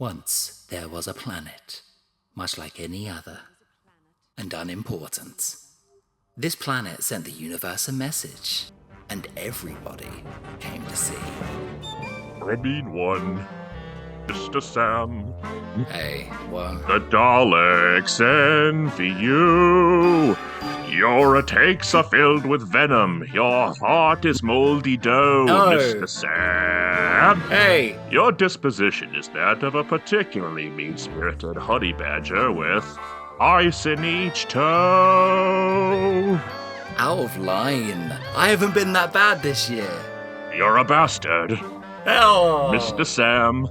Once there was a planet, much like any other, and unimportant. This planet sent the universe a message, and everybody came to see. I mean one, Mr. Sam. Hey, what? The Daleks envy you. Your takes are filled with venom. Your heart is moldy dough, No. Mr. Sam. Hey! Your disposition is that of a particularly mean-spirited honey badger with ice in each toe. Out of line. I haven't been that bad this year. You're a bastard, Oh! Mr. Sam.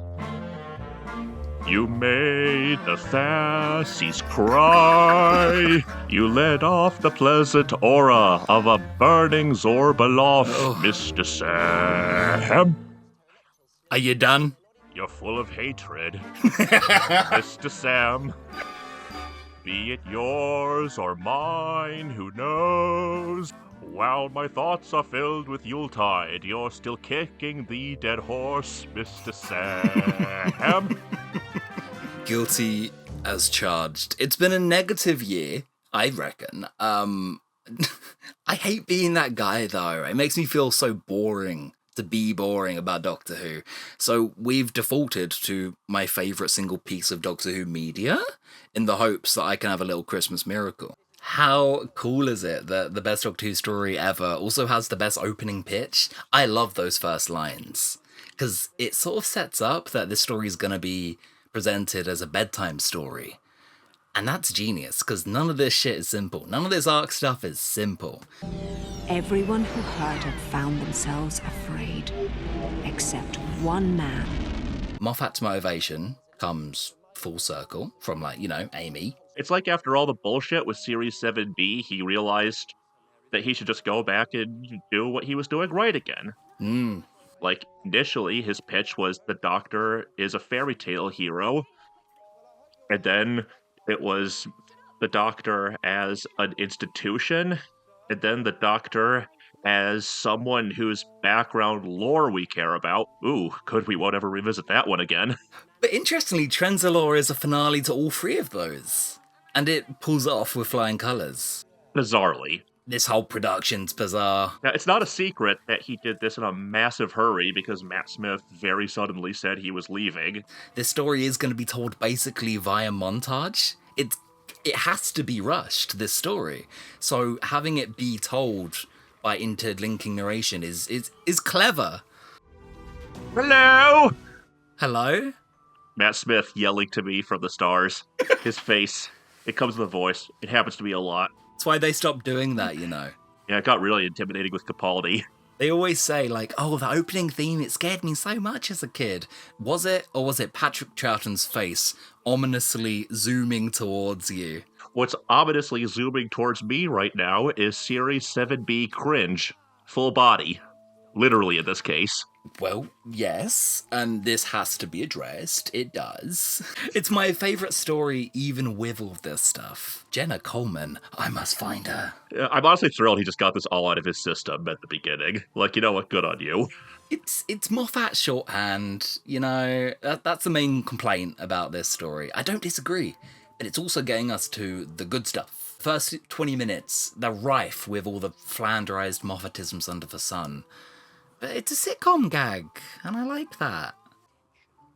You made the Fassies cry. You let off the pleasant aura of a burning Zorbaloff, Mr. Sam. Are you done? You're full of hatred, Mr. Sam. Be it yours or mine, who knows? While my thoughts are filled with Yuletide, you're still kicking the dead horse, Mr. Sam. Guilty as charged. It's been a negative year, I reckon. I hate being that guy, though. It makes me feel so boring to be boring about Doctor Who. So we've defaulted to my favourite single piece of Doctor Who media in the hopes that I can have a little Christmas miracle. How cool is it that the best Doctor Who story ever also has the best opening pitch? I love those first lines, because it sort of sets up that this story is going to be presented as a bedtime story. And that's genius, because none of this shit is simple. None of this arc stuff is simple. Everyone who heard it found themselves afraid, except one man. Moffat's motivation comes full circle from, Amy. It's like after all the bullshit with Series 7B, he realized that he should just go back and do what he was doing right again. Like, initially, his pitch was the Doctor is a fairy tale hero, and then it was the Doctor as an institution, and then the Doctor as someone whose background lore we care about. Ooh, good, we won't ever revisit that one again. But interestingly, Trenzalore is a finale to all three of those, and it pulls it off with flying colours. Bizarrely. This whole production's bizarre. Now, it's not a secret that he did this in a massive hurry because Matt Smith very suddenly said he was leaving. This story is going to be told basically via montage. It has to be rushed, this story. So having it be told by interlinking narration is clever. Hello? Hello? Matt Smith yelling to me from the stars. His face. It comes with a voice. It happens to be a lot. That's why they stopped doing that, Yeah, it got really intimidating with Capaldi. They always say, the opening theme, it scared me so much as a kid. Was it, or was it Patrick Troughton's face ominously zooming towards you? What's ominously zooming towards me right now is Series 7B cringe. Full body. Literally in this case. Well, yes, and this has to be addressed. It does. It's my favourite story, even with all this stuff. Jenna Coleman, I must find her. I'm honestly thrilled he just got this all out of his system at the beginning. You know what? Good on you. It's Moffat shorthand, that's the main complaint about this story. I don't disagree, but it's also getting us to the good stuff. First 20 minutes, they're rife with all the flanderized Moffatisms under the sun. But it's a sitcom gag, and I like that.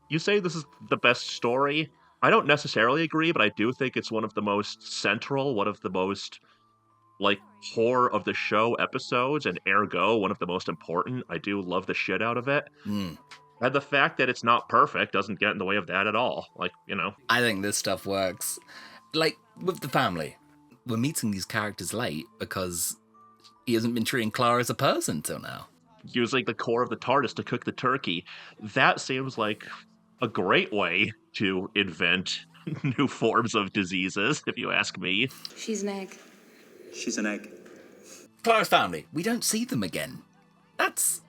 You say this is the best story. I don't necessarily agree, but I do think it's one of the most central, one of the most, core of the show episodes, and ergo, one of the most important. I do love the shit out of it. And the fact that it's not perfect doesn't get in the way of that at all. I think this stuff works. With the family, we're meeting these characters late because he hasn't been treating Clara as a person till now. Using the core of the TARDIS to cook the turkey. That seems like a great way to invent new forms of diseases, if you ask me. She's an egg. She's an egg. Clara's family, we don't see them again. That's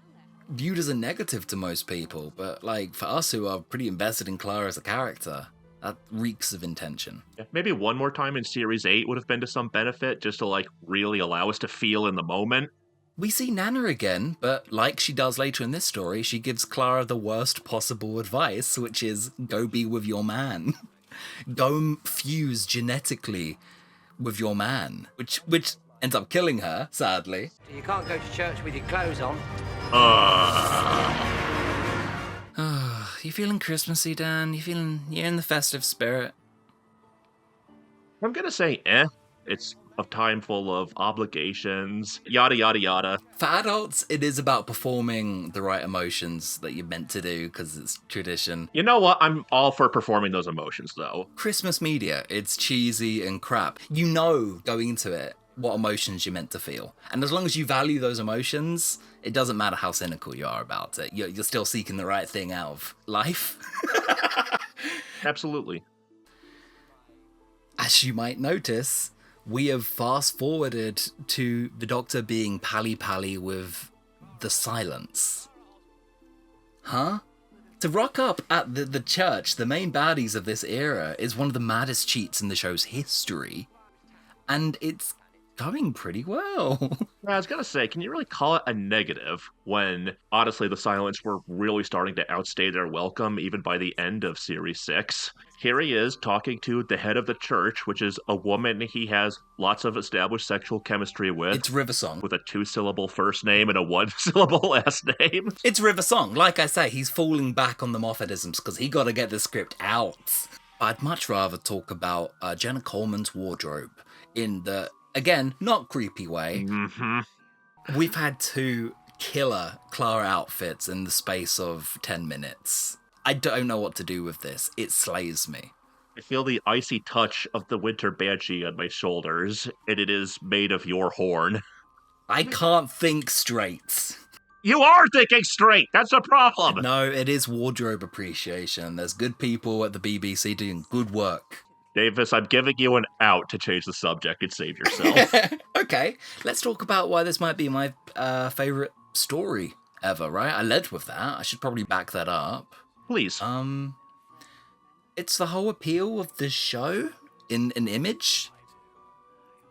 viewed as a negative to most people, but for us who are pretty invested in Clara as a character, that reeks of intention. Yeah, maybe one more time in Series 8 would have been to some benefit, just to really allow us to feel in the moment. We see Nana again, but like she does later in this story, she gives Clara the worst possible advice, which is go be with your man. Go fuse genetically with your man, which ends up killing her, sadly. You can't go to church with your clothes on. You feeling Christmassy, Dan? You're in the festive spirit? I'm gonna say, It's a time full of obligations, yada yada yada. For adults, it is about performing the right emotions that you're meant to do because it's tradition. You know what? I'm all for performing those emotions, though. Christmas media, it's cheesy and crap. You know, going into it, what emotions you're meant to feel. And as long as you value those emotions, it doesn't matter how cynical you are about it. You're still seeking the right thing out of life. Absolutely. As you might notice, we have fast-forwarded to the Doctor being pally-pally with the Silence. Huh? To rock up at the church, the main baddies of this era, is one of the maddest cheats in the show's history. And it's going pretty well. I was gonna say, can you really call it a negative when, honestly, the Silence were really starting to outstay their welcome even by the end of Series 6? Here he is talking to the head of the church, which is a woman he has lots of established sexual chemistry with. It's Riversong. With a 2-syllable first name and a 1-syllable last name. It's Riversong. Like I say, he's falling back on the Moffatisms because he got to get the script out. I'd much rather talk about Jenna Coleman's wardrobe in the, again, not creepy way. Mm-hmm. We've had 2 killer Clara outfits in the space of 10 minutes. I don't know what to do with this. It slays me. I feel the icy touch of the winter banshee on my shoulders, and it is made of your horn. I can't think straight. You are thinking straight! That's a problem! No, it is wardrobe appreciation. There's good people at the BBC doing good work. Davis, I'm giving you an out to change the subject and save yourself. Okay, let's talk about why this might be my favourite story ever, right? I led with that. I should probably back that up. Please. It's the whole appeal of this show in an image.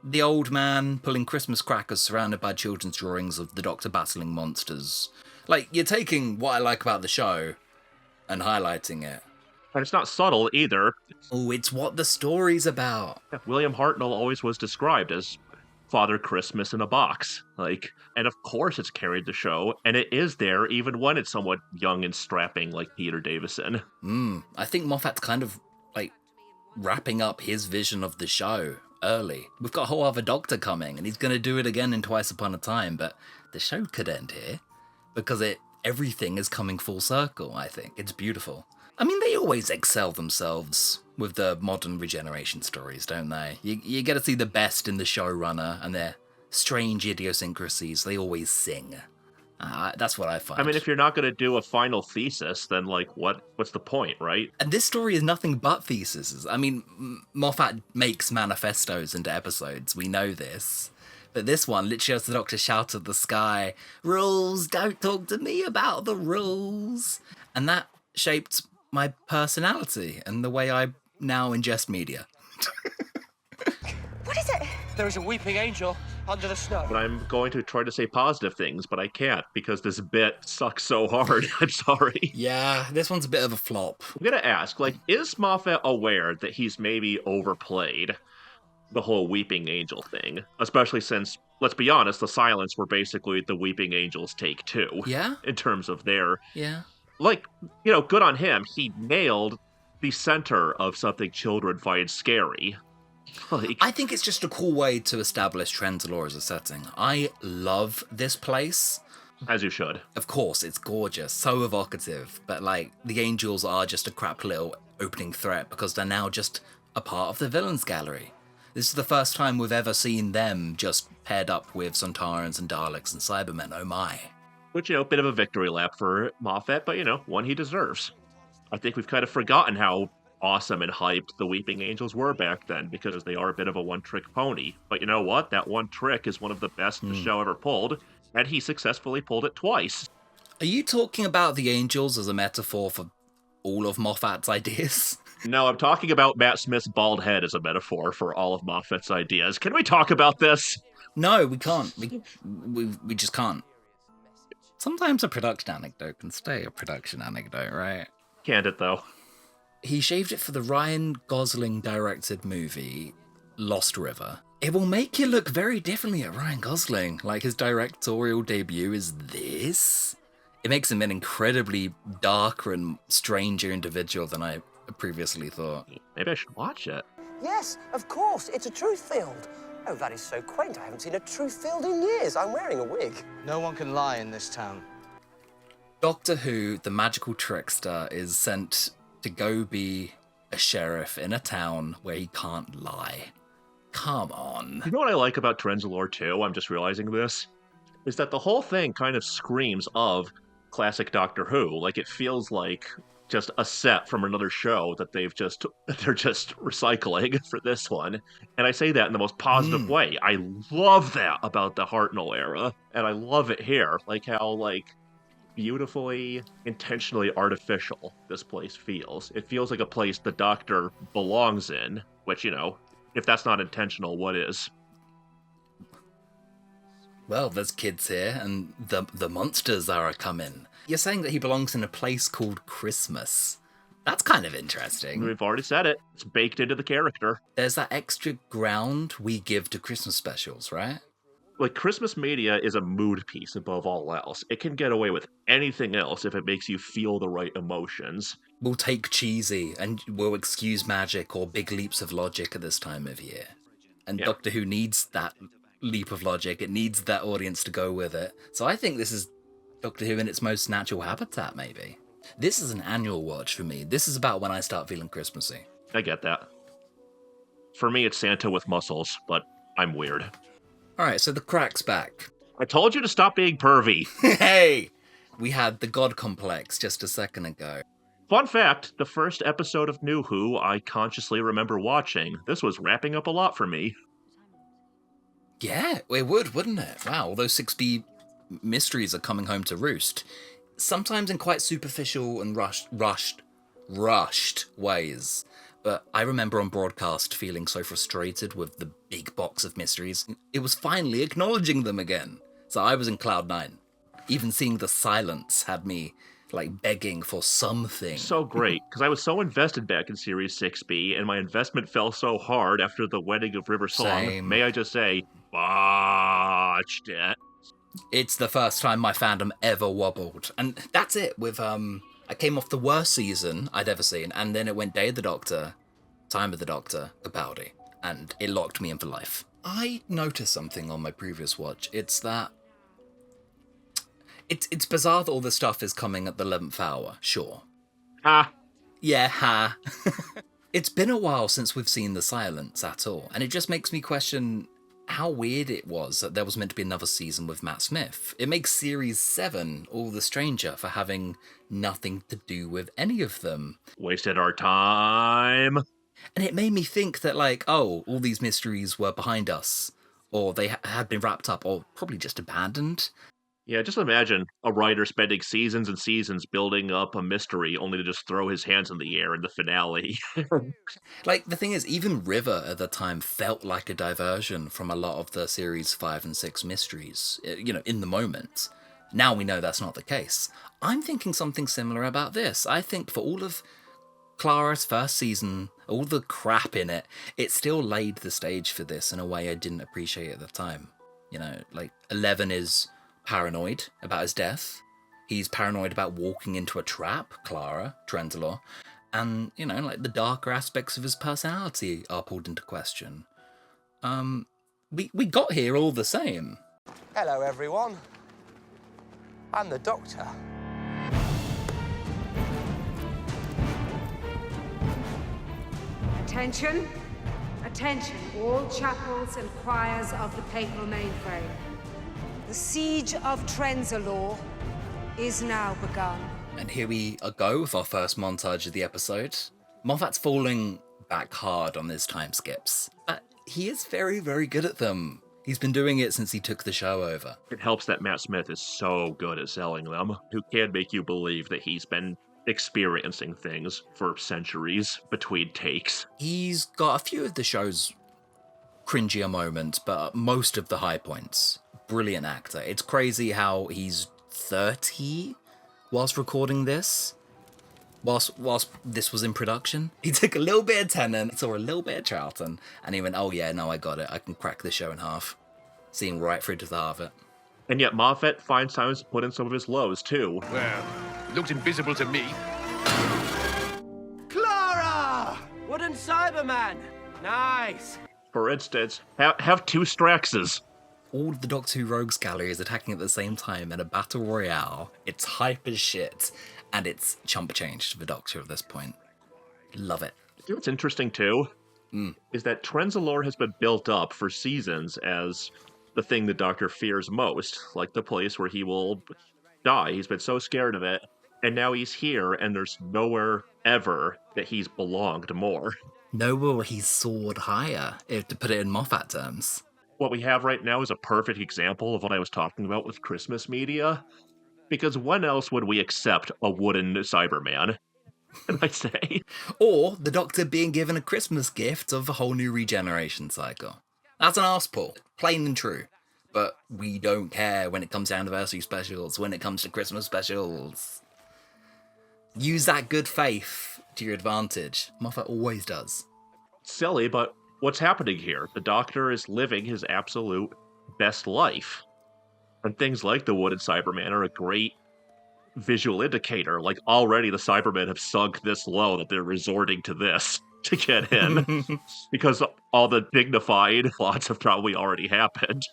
The old man pulling Christmas crackers surrounded by children's drawings of the Doctor battling monsters. Like, you're taking what I like about the show and highlighting it. And it's not subtle either. Oh, it's what the story's about. William Hartnell always was described as Father Christmas in a box. And of course it's carried the show, and it is there even when it's somewhat young and strapping like Peter Davison. I think Moffat's kind of, wrapping up his vision of the show early. We've got a whole other Doctor coming, and he's going to do it again in Twice Upon a Time, but the show could end here, because everything is coming full circle, I think. It's beautiful. I mean, they always excel themselves with the modern regeneration stories, don't they? You get to see the best in the showrunner and their strange idiosyncrasies. They always sing. That's what I find. I mean, if you're not going to do a final thesis, then, what's the point, right? And this story is nothing but theses. I mean, Moffat makes manifestos into episodes. We know this. But this one literally has the Doctor shout at the sky, "Rules, don't talk to me about the rules." And that shaped my personality and the way I now ingest media. What is it? There is a weeping angel under the snow. But I'm going to try to say positive things, but I can't because this bit sucks so hard. I'm sorry. Yeah, this one's a bit of a flop. I'm going to ask, is Moffat aware that he's maybe overplayed the whole Weeping Angel thing? Especially since, let's be honest, the Silence were basically the Weeping Angels take 2. Yeah? In terms of their... Yeah. Good on him. He nailed the center of something children find scary. I think it's just a cool way to establish Trenzalore as a setting. I love this place. As you should. Of course, it's gorgeous, so evocative, but the angels are just a crap little opening threat because they're now just a part of the villains gallery. This is the first time we've ever seen them just paired up with Sontarans and Daleks and Cybermen, oh my. Which, a bit of a victory lap for Moffat, but, one he deserves. I think we've kind of forgotten how awesome and hyped the Weeping Angels were back then, because they are a bit of a one-trick pony. But you know what? That one trick is one of the best the show ever pulled, and he successfully pulled it twice. Are you talking about the angels as a metaphor for all of Moffat's ideas? No, I'm talking about Matt Smith's bald head as a metaphor for all of Moffat's ideas. Can we talk about this? No, we can't. We just can't. Sometimes a production anecdote can stay a production anecdote, right? Can't it, though? He shaved it for the Ryan Gosling directed movie Lost River. It will make you look very differently at Ryan Gosling. Like, his directorial debut is this. It makes him an incredibly darker and stranger individual than I previously thought. Maybe I should watch it. Yes, of course. It's a truth field. Oh, that is so quaint. I haven't seen a truth field in years. I'm wearing a wig. No one can lie in this town. Doctor Who, the magical trickster, is sent to go be a sheriff in a town where he can't lie. Come on. You know what I like about Trenzalore 2? I'm just realizing this. Is that the whole thing kind of screams of classic Doctor Who. Like, it feels like just a set from another show that they're just recycling for this one. And I say that in the most positive way. I love that about the Hartnell era. And I love it here. Like how, like, beautifully, intentionally artificial this place feels. It feels like a place the Doctor belongs in, which, you know, if that's not intentional, what is? Well, there's kids here, and the monsters are coming. You're saying that he belongs in a place called Christmas. That's kind of interesting. We've already said it. It's baked into the character. There's that extra ground we give to Christmas specials, right? Like, Christmas media is a mood piece above all else. It can get away with anything else if it makes you feel the right emotions. We'll take cheesy, and we'll excuse magic or big leaps of logic at this time of year. And Yeah. Doctor Who needs that leap of logic. It needs that audience to go with it. So I think this is Doctor Who in its most natural habitat, maybe. This is an annual watch for me. This is about when I start feeling Christmassy. I get that. For me, it's Santa with muscles, but I'm weird. Alright, so the crack's back. I told you to stop being pervy. Hey! We had the God Complex just a second ago. Fun fact, the first episode of New Who I consciously remember watching. This was wrapping up a lot for me. Yeah, it would, wouldn't it? Wow, all those 6B mysteries are coming home to roost. Sometimes in quite superficial and rushed ways. But I remember on broadcast feeling so frustrated with the big box of mysteries. It was finally acknowledging them again. So I was in cloud nine. Even seeing the silence had me, like, begging for something. So great, because I was so invested back in Series 6B, and my investment fell so hard after the wedding of River Song. Same. May I just say, botched it. It's the first time my fandom ever wobbled. And that's it with, I came off the worst season I'd ever seen, and then it went Day of the Doctor, Time of the Doctor, Capaldi, and it locked me in for life. I noticed something on my previous watch. It's that it's bizarre that all this stuff is coming at the 11th hour, sure. Ah, Yeah, ha. It's been a while since we've seen the silence at all, and it just makes me question how weird it was that there was meant to be another season with Matt Smith. It makes Series 7 all the stranger for having nothing to do with any of them. wasted our time. And it made me think that, like, oh, all these mysteries were behind us, or they had been wrapped up, or probably just abandoned. Yeah, just imagine a writer spending seasons and seasons building up a mystery only to just throw his hands in the air in the finale. Like, the thing is, even River at the time felt like a diversion from a lot of the Series 5 and 6 mysteries, you know, in the moment. Now we know that's not the case. I'm thinking something similar about this. I think for all of Clara's first season, all the crap in it, it still laid the stage for this in a way I didn't appreciate at the time. You know, like, 11 is paranoid about his death. He's paranoid about walking into a trap, Clara, Trenzalore. And, you know, like, the darker aspects of his personality are pulled into question. We got here all the same. Hello, everyone. I'm the Doctor. Attention, attention, all chapels and choirs of the papal mainframe. The siege of Trenzalore is now begun. And here we go with our first montage of the episode. Moffat's falling back hard on his time skips, but he is very, very good at them. He's been doing it since he took the show over. It helps that Matt Smith is so good at selling them, who can make you believe that he's been experiencing things for centuries between takes. He's got a few of the show's cringier moments, but most of the high points. Brilliant actor. It's crazy how he's 30 whilst recording this. Whilst this was in production. He took a little bit of Tennant, saw a little bit of Charlton, and he went, oh yeah, no, I got it. I can crack this show in half. Seeing right through to the heart of it. And yet Moffat finds time to put in some of his lows, too. Well, looked invisible to me. Clara! Wooden Cyberman! Nice! For instance, have two Straxes. All of the Doctor Who Rogues Gallery is attacking at the same time in a battle royale. It's hype as shit, and it's chump change to the Doctor at this point. Love it. You know what's interesting, too? Is that Trenzalore has been built up for seasons as the thing the Doctor fears most, like the place where he will die. He's been so scared of it, and now he's here, and there's nowhere ever that he's belonged more. Nowhere where he's soared higher, if to put it in Moffat terms. What we have right now is a perfect example of what I was talking about with Christmas media. Because when else would we accept a wooden Cyberman? Can I say? Or the Doctor being given a Christmas gift of a whole new regeneration cycle. That's an arse pull, plain and true. But we don't care when it comes to anniversary specials, when it comes to Christmas specials. Use that good faith to your advantage. Moffat always does. Silly, but what's happening here? The Doctor is living his absolute best life. And things like the wooden Cyberman are a great visual indicator. Like, already the Cybermen have sunk this low that they're resorting to this to get in. Because all the dignified plots have probably already happened.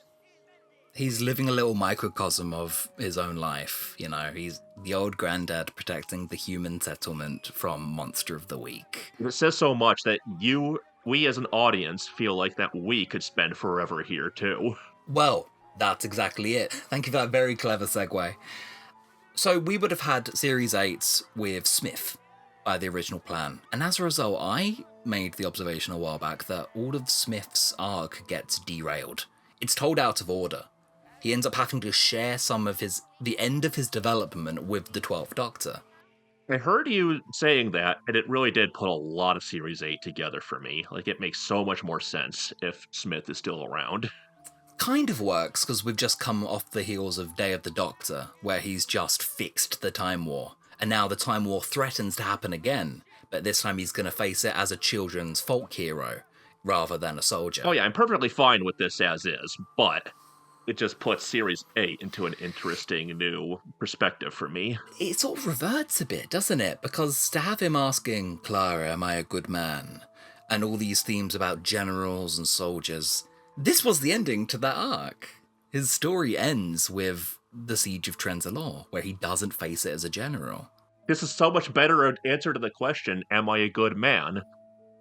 He's living a little microcosm of his own life, you know. He's the old granddad protecting the human settlement from Monster of the Week. It says so much that we as an audience feel like that we could spend forever here too. Well, that's exactly it. Thank you for that very clever segue. So we would have had Series 8 with Smith by the original plan. And as a result, I made the observation a while back that all of Smith's arc gets derailed. It's told out of order. He ends up having to share some of the end of his development with the 12th Doctor. I heard you saying that, and it really did put a lot of Series 8 together for me. Like, it makes so much more sense if Smith is still around. Kind of works, because we've just come off the heels of Day of the Doctor, where he's just fixed the Time War. And now the Time War threatens to happen again, but this time he's going to face it as a children's folk hero, rather than a soldier. Oh yeah, I'm perfectly fine with this as is, but it just puts Series 8 into an interesting new perspective for me. It sort of reverts a bit, doesn't it? Because to have him asking, Clara, am I a good man? And all these themes about generals and soldiers, this was the ending to that arc. His story ends with the Siege of Trenzalore, where he doesn't face it as a general. This is so much better an answer to the question, am I a good man?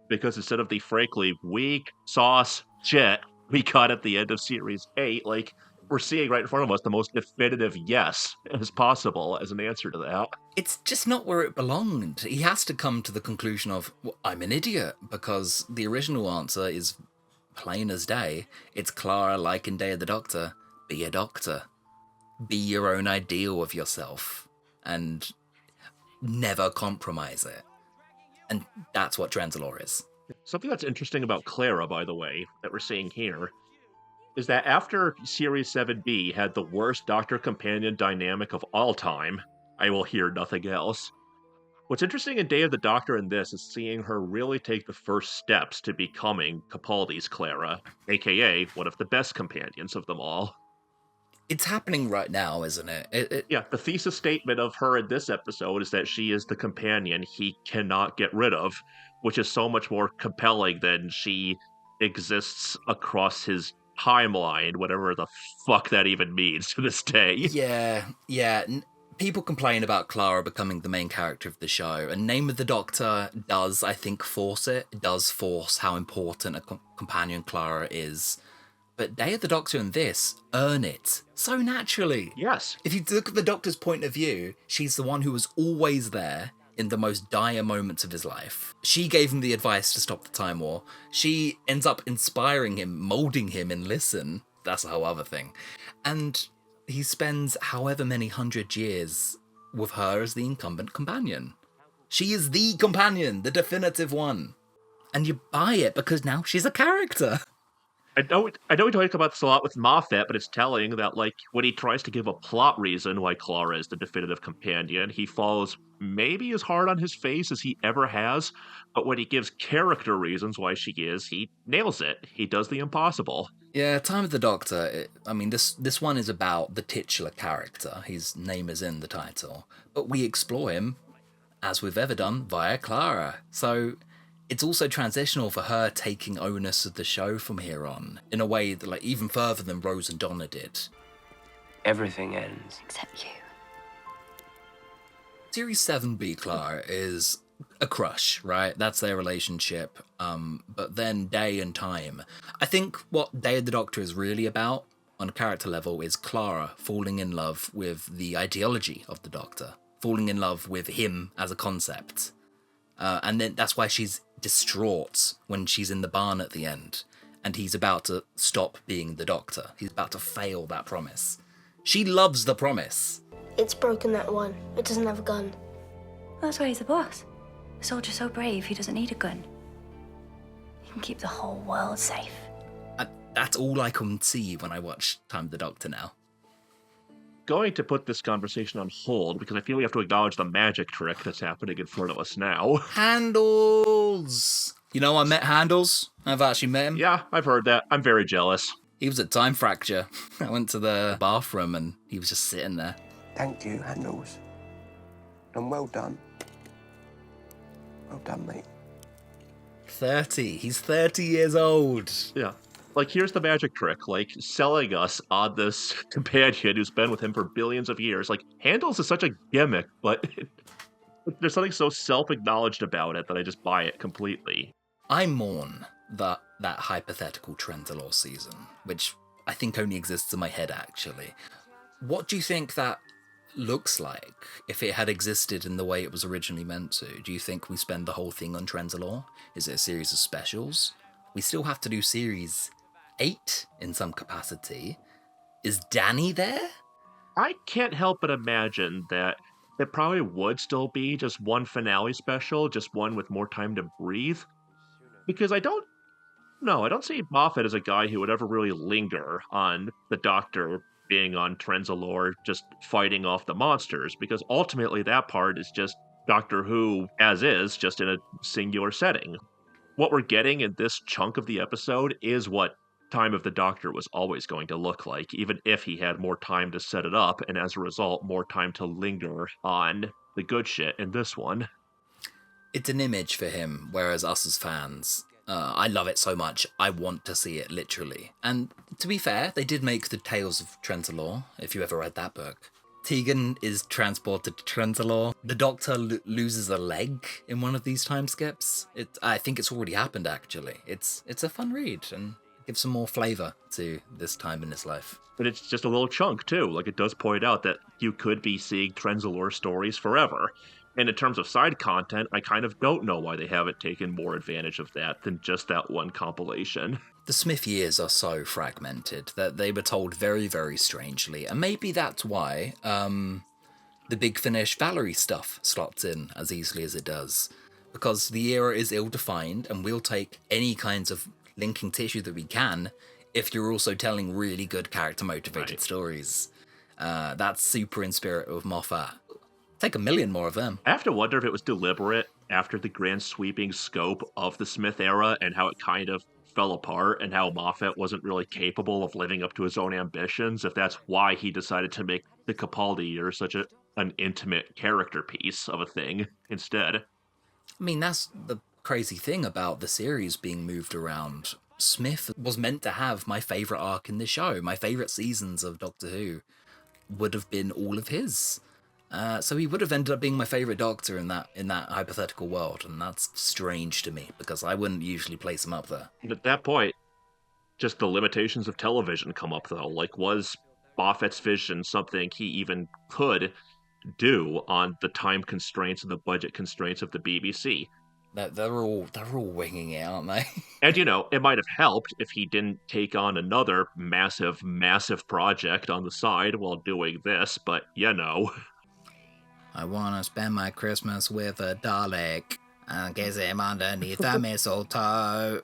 Because instead of the frankly weak sauce shit we got at the end of Series 8, like, we're seeing right in front of us the most definitive yes as possible as an answer to that. It's just not where it belonged. He has to come to the conclusion of, well, I'm an idiot, because the original answer is plain as day. It's Clara, like in Day of the Doctor, be a doctor. Be your own ideal of yourself, and never compromise it. And that's what Trenzalore is. Something that's interesting about Clara, by the way, that we're seeing here, is that after Series 7B had the worst Doctor-Companion dynamic of all time, I will hear nothing else. What's interesting in Day of the Doctor in this is seeing her really take the first steps to becoming Capaldi's Clara, aka one of the best companions of them all. It's happening right now, isn't it? Yeah, the thesis statement of her in this episode is that she is the companion he cannot get rid of, which is so much more compelling than she exists across his timeline, whatever the fuck that even means to this day. Yeah. People complain about Clara becoming the main character of the show, and Name of the Doctor does, I think, force it. It does force how important a companion Clara is. But Day of the Doctor and this earn it so naturally. Yes. If you look at the Doctor's point of view, she's the one who was always there in the most dire moments of his life. She gave him the advice to stop the Time War. She ends up inspiring him, moulding him in Listen. That's a whole other thing. And he spends however many 100 years with her as the incumbent companion. She is the companion, the definitive one. And you buy it because now she's a character. I know we talk about this a lot with Moffat, but it's telling that, like, when he tries to give a plot reason why Clara is the definitive companion, he falls maybe as hard on his face as he ever has, but when he gives character reasons why she is, he nails it. He does the impossible. Yeah, Time of the Doctor, this one is about the titular character. His name is in the title. But we explore him, as we've ever done, via Clara. So it's also transitional for her taking onus of the show from here on, in a way that, like, even further than Rose and Donna did. Everything ends. Except you. Series 7B, Clara, is a crush, right? That's their relationship. But then Day and Time. I think what Day of the Doctor is really about, on a character level, is Clara falling in love with the ideology of the Doctor. Falling in love with him as a concept. And then that's why she's distraught when she's in the barn at the end. And he's about to stop being the Doctor. He's about to fail that promise. She loves the promise. It's broken, that one. It doesn't have a gun. That's why he's the boss. A soldier so brave, he doesn't need a gun. He can keep the whole world safe. And that's all I can see when I watch Time of the Doctor now. Going to put this conversation on hold because I feel we have to acknowledge the magic trick that's happening in front of us now. Handles! You know, I met Handles. I've actually met him. Yeah, I've heard that. I'm very jealous. He was at Time Fracture. I went to the bathroom and he was just sitting there. Thank you, Handles. And well done. Well done, mate. 30. He's 30 years old. Yeah. Like, here's the magic trick. Like, selling us on this companion who's been with him for billions of years. Like, Handles is such a gimmick, but there's something so self-acknowledged about it that I just buy it completely. I mourn that hypothetical Trenzalore season, which I think only exists in my head, actually. What do you think that looks like if it had existed in the way it was originally meant to? Do you think we spend the whole thing on Trenzalore? Is it a series of specials? We still have to do series 8 in some capacity. Is Danny there? I can't help but imagine that it probably would still be just one finale special, just one with more time to breathe. Because I don't see Moffat as a guy who would ever really linger on the Doctor being on Trenzalore, just fighting off the monsters, because ultimately that part is just Doctor Who as is, just in a singular setting. What we're getting in this chunk of the episode is what Time of the Doctor was always going to look like, even if he had more time to set it up, and as a result, more time to linger on the good shit in this one. It's an image for him, whereas us as fans, I love it so much, I want to see it literally. And to be fair, they did make the Tales of Trenzalore, if you ever read that book. Tegan is transported to Trenzalore. The Doctor loses a leg in one of these time skips. I think it's already happened, actually. It's a fun read, and gives some more flavour to this time in his life. But it's just a little chunk, too. Like, it does point out that you could be seeing Trenzalore stories forever. And in terms of side content, I kind of don't know why they haven't taken more advantage of that than just that one compilation. The Smith years are so fragmented that they were told very, very strangely. And maybe that's why the Big Finish Valerie stuff slots in as easily as it does. Because the era is ill-defined, and we'll take any kinds of linking tissue that we can if you're also telling really good character-motivated stories. That's super in spirit of Moffat. Take 1 million more of them. I have to wonder if it was deliberate after the grand sweeping scope of the Smith era and how it kind of fell apart and how Moffat wasn't really capable of living up to his own ambitions, if that's why he decided to make the Capaldi years such an intimate character piece of a thing instead. I mean, that's the crazy thing about the series being moved around. Smith was meant to have my favourite arc in the show. My favourite seasons of Doctor Who would have been all of his. So he would have ended up being my favourite Doctor in that hypothetical world, and that's strange to me, because I wouldn't usually place him up there. At that point, just the limitations of television come up, though. Like, was Moffat's vision something he even could do on the time constraints and the budget constraints of the BBC? They're all winging it, aren't they? And, it might have helped if he didn't take on another massive project on the side while doing this, but, I want to spend my Christmas with a Dalek and kiss him underneath the mistletoe.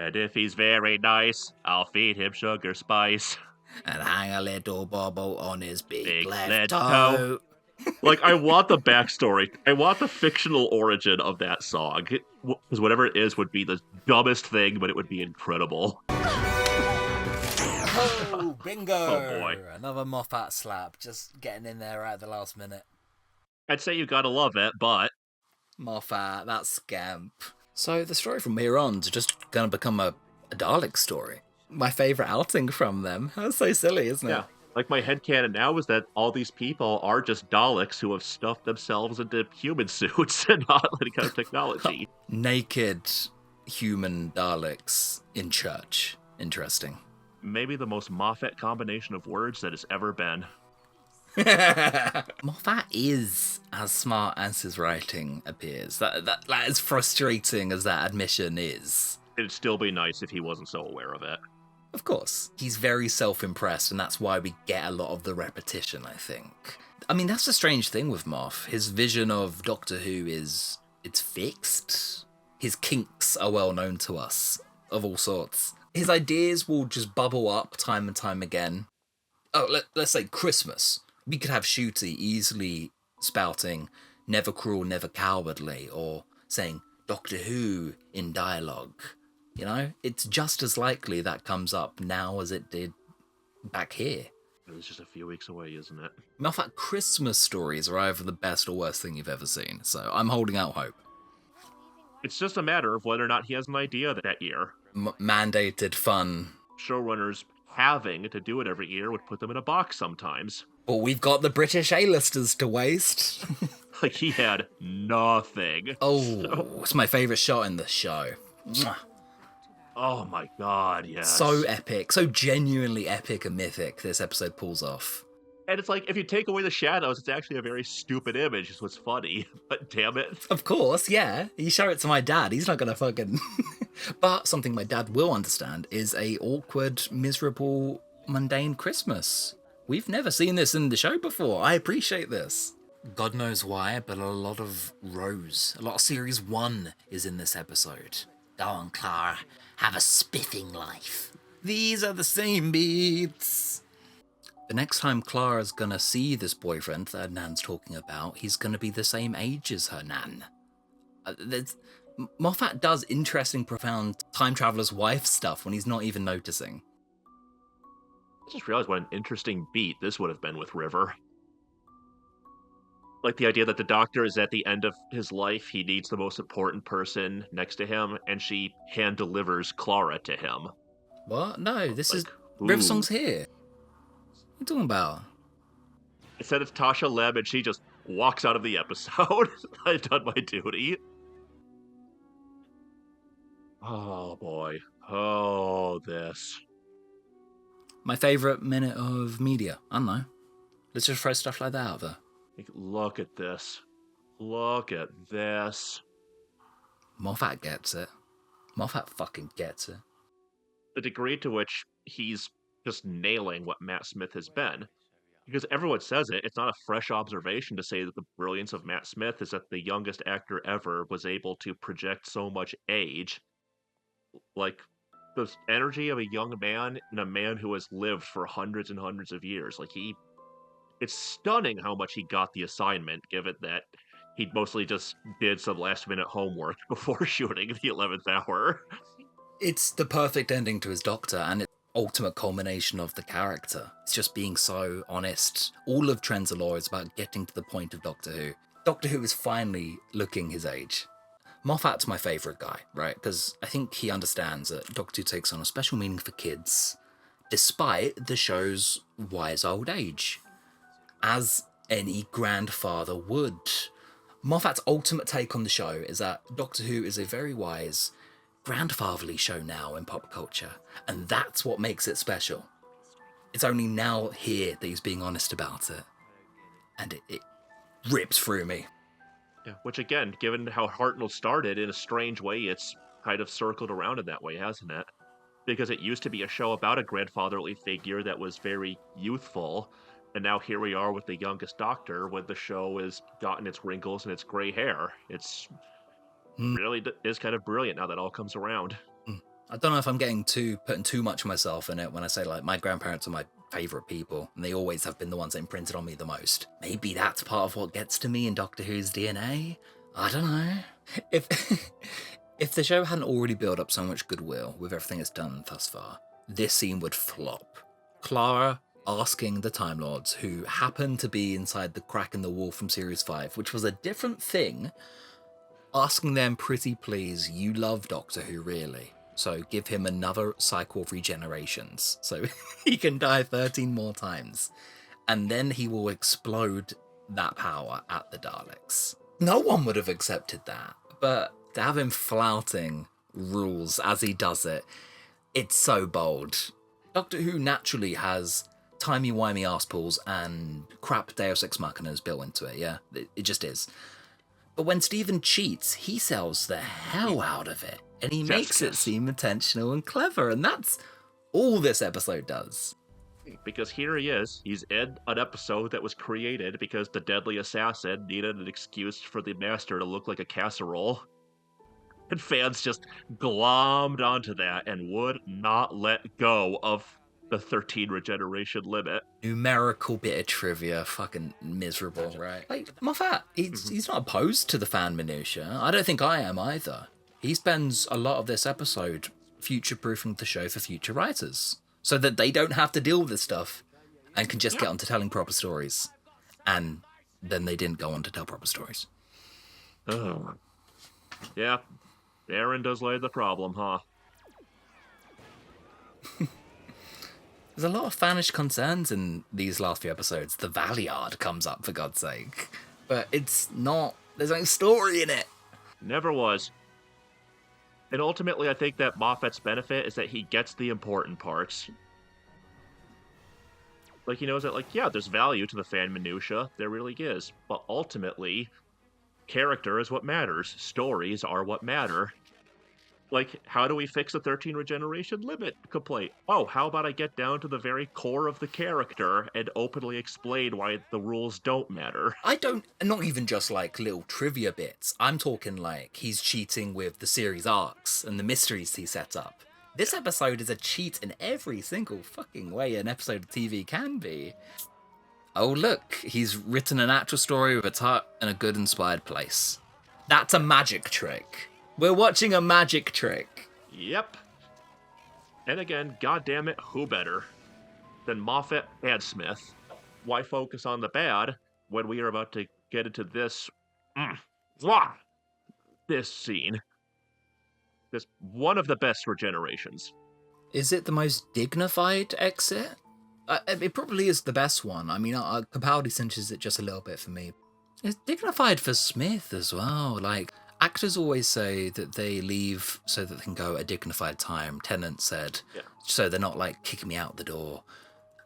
And if he's very nice, I'll feed him sugar spice. And hang a little bobble on his big left left toe. Like, I want the backstory. I want the fictional origin of that song. Because whatever it is would be the dumbest thing, but it would be incredible. Oh, bingo! Oh, boy. Another Moffat slap, just getting in there right at the last minute. I'd say you gotta love it, but... Moffat, that scamp. So the story from here on is just gonna become a Dalek story. My favourite outing from them. That's so silly, isn't it? Yeah. Like, my headcanon now is that all these people are just Daleks who have stuffed themselves into human suits and not letting go of technology. Naked human Daleks in church. Interesting. Maybe the most Moffat combination of words that has ever been. Moffat is as smart as his writing appears. That as frustrating as that admission is. It'd still be nice if he wasn't so aware of it. Of course. He's very self-impressed, and that's why we get a lot of the repetition, I think. I mean, that's the strange thing with Moff. His vision of Doctor Who it's fixed. His kinks are well known to us, of all sorts. His ideas will just bubble up time and time again. Oh, let's say Christmas. We could have Shooty easily spouting, never cruel, never cowardly, or saying Doctor Who in dialogue. You know, it's just as likely that comes up now as it did back here. It's just a few weeks away, isn't it? Moffat Christmas stories are either the best or worst thing you've ever seen, so I'm holding out hope. It's just a matter of whether or not he has an idea that year. Mandated fun. Showrunners having to do it every year would put them in a box sometimes. But we've got the British A-listers to waste. Like, he had nothing. Oh, it's my favourite shot in the show. Mwah. Oh my god, yes. So epic, so genuinely epic and mythic this episode pulls off. And it's like, if you take away the shadows, it's actually a very stupid image, is what's funny. But damn it. Of course, yeah. You show it to my dad, he's not gonna fucking... But something my dad will understand is a awkward, miserable, mundane Christmas. We've never seen this in the show before. I appreciate this. God knows why, but a lot of Rose, a lot of Series 1 is in this episode. Go on, Clara. Have a spiffing life. These are the same beats. The next time Clara's gonna see this boyfriend that Nan's talking about, he's gonna be the same age as her Nan. Moffat does interesting, profound time traveler's wife stuff when he's not even noticing. I just realized what an interesting beat this would have been with River. Like, the idea that the Doctor is at the end of his life, he needs the most important person next to him, and she hand-delivers Clara to him. What? No, this is... ooh. Riversong's here. What are you talking about? Instead it's Tasha Lem, and she just walks out of the episode. I've done my duty. Oh, boy. Oh, this. My favourite minute of media. I don't know. Let's just throw stuff like that out there. Look at this. Look at this. Moffat gets it. Moffat fucking gets it. The degree to which he's just nailing what Matt Smith has been. Because everyone says it, it's not a fresh observation to say that the brilliance of Matt Smith is that the youngest actor ever was able to project so much age. Like, the energy of a young man and a man who has lived for hundreds and hundreds of years. Like, it's stunning how much he got the assignment, given that he mostly just did some last-minute homework before shooting the 11th hour. It's the perfect ending to his Doctor, and it's the ultimate culmination of the character. It's just being so honest. All of Trenzalore is about getting to the point of Doctor Who. Doctor Who is finally looking his age. Moffat's my favourite guy, right? Because I think he understands that Doctor Who takes on a special meaning for kids, despite the show's wise old age. As any grandfather would. Moffat's ultimate take on the show is that Doctor Who is a very wise, grandfatherly show now in pop culture, and that's what makes it special. It's only now here that he's being honest about it, and it rips through me. Yeah, which again, given how Hartnell started, in a strange way, it's kind of circled around in that way, hasn't it? Because it used to be a show about a grandfatherly figure that was very youthful, and now here we are with the youngest Doctor, when the show has gotten its wrinkles and its gray hair. It's really is kind of brilliant now that all comes around. I don't know if I'm putting too much of myself in it when I say, like, my grandparents are my favourite people, and they always have been the ones that imprinted on me the most. Maybe that's part of what gets to me in Doctor Who's DNA? I don't know. If the show hadn't already built up so much goodwill with everything it's done thus far, this scene would flop. Clara asking the Time Lords, who happen to be inside the crack in the wall from Series 5, which was a different thing, asking them, pretty please, you love Doctor Who, really? So give him another cycle of regenerations, so he can die 13 more times. And then he will explode that power at the Daleks. No one would have accepted that, but to have him flouting rules as he does it, it's so bold. Doctor Who naturally has timey-wimey arse-pulls and crap Deus Ex Machinas built into it, yeah? It just is. But when Stephen cheats, he sells the hell out of it. And he makes it seem intentional and clever, and that's all this episode does. Because here he is, he's in an episode that was created because the deadly assassin needed an excuse for the master to look like a casserole. And fans just glommed onto that and would not let go of the 13 regeneration limit. Numerical bit of trivia, fucking miserable, right? Like, Moffat, he's not opposed to the fan minutia. I don't think I am either. He spends a lot of this episode future-proofing the show for future writers, so that they don't have to deal with this stuff and can just get on to telling proper stories. And then they didn't go on to tell proper stories. Oh. Yeah, Aaron does lay the problem, huh? There's a lot of fanish concerns in these last few episodes. The Valiard comes up, for God's sake. But it's not... There's no story in it. Never was. And ultimately, I think that Moffat's benefit is that he gets the important parts. Like, he knows that, like, yeah, there's value to the fan minutia. There really is. But ultimately, character is what matters. Stories are what matter. Like, how do we fix the 13 regeneration limit complaint? Oh, how about I get down to the very core of the character and openly explain why the rules don't matter? Not even just like little trivia bits. I'm talking like he's cheating with the series arcs and the mysteries he set up. This episode is a cheat in every single fucking way an episode of TV can be. Oh look, he's written an actual story with a tut and a good inspired place. That's a magic trick. We're watching a magic trick. Yep. And again, goddammit, who better than Moffat and Smith? Why focus on the bad when we are about to get into this scene? This one of the best regenerations. Is it the most dignified exit? It probably is the best one. I mean, Capaldi cinches it just a little bit for me. It's dignified for Smith as well. Like, actors always say that they leave so that they can go at a dignified time, Tennant said, so they're not, like, kicking me out the door.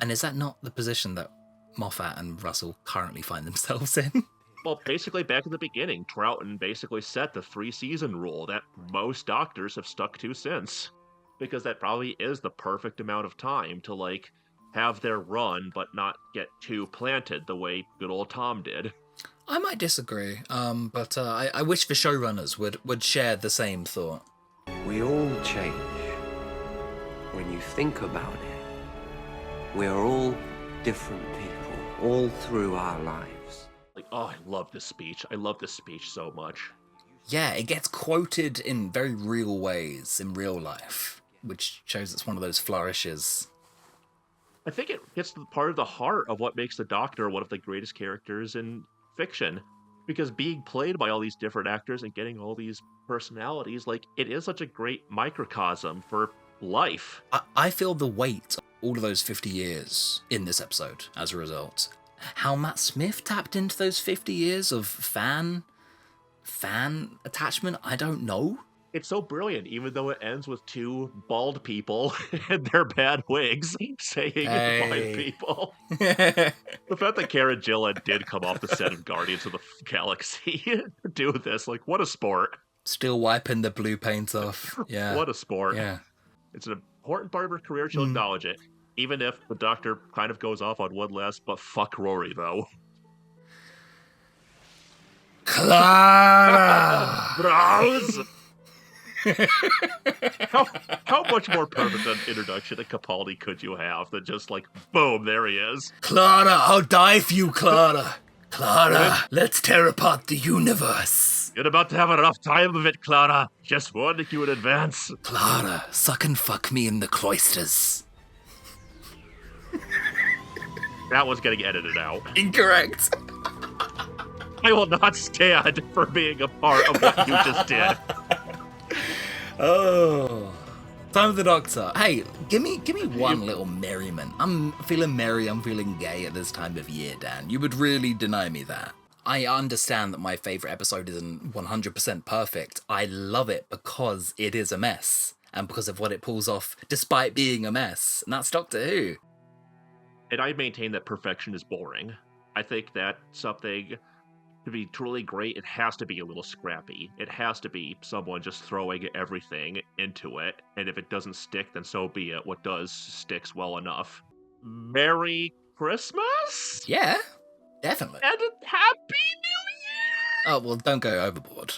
And is that not the position that Moffat and Russell currently find themselves in? Well, basically, back in the beginning, Troughton basically set the 3-season rule that most doctors have stuck to since. Because that probably is the perfect amount of time to, like, have their run, but not get too planted the way good old Tom did. I might disagree, but I wish the showrunners would share the same thought. We all change. When you think about it, we're all different people, all through our lives. Like, oh, I love this speech. I love this speech so much. Yeah, it gets quoted in very real ways in real life, which shows it's one of those flourishes. I think it gets to part of the heart of what makes the Doctor one of the greatest characters in fiction, because being played by all these different actors and getting all these personalities, like, it is such a great microcosm for life. I feel the weight of all of those 50 years in this episode as a result. How Matt Smith tapped into those 50 years of fan attachment, I don't know. It's so brilliant, even though it ends with two bald people and their bad wigs saying fine people. The fact that Karen Gillan did come off the set of Guardians of the Galaxy to do this, like, what a sport. Still wiping the blue paint off. Yeah. What a sport. Yeah. It's an important part of her career, she'll acknowledge it. Even if the Doctor kind of goes off on one last, but fuck Rory, though. Clara! Bros! How much more perfect an introduction to Capaldi could you have than just like, boom, there he is. Clara, I'll die for you, Clara. Clara, let's tear apart the universe. You're about to have enough time of it, Clara. Just warning you in advance. Clara, suck and fuck me in the cloisters. That was getting edited out. Incorrect. I will not stand for being a part of what you just did. Oh. Time of the Doctor. Hey, give me one little merriment. I'm feeling merry, I'm feeling gay at this time of year, Dan. You would really deny me that. I understand that my favourite episode isn't 100% perfect. I love it because it is a mess. And because of what it pulls off, despite being a mess. And that's Doctor Who. And I maintain that perfection is boring. I think that something, to be truly great, it has to be a little scrappy. It has to be someone just throwing everything into it. And if it doesn't stick, then so be it. What does sticks well enough. Merry Christmas? Yeah, definitely. And a Happy New Year! Oh, well, don't go overboard.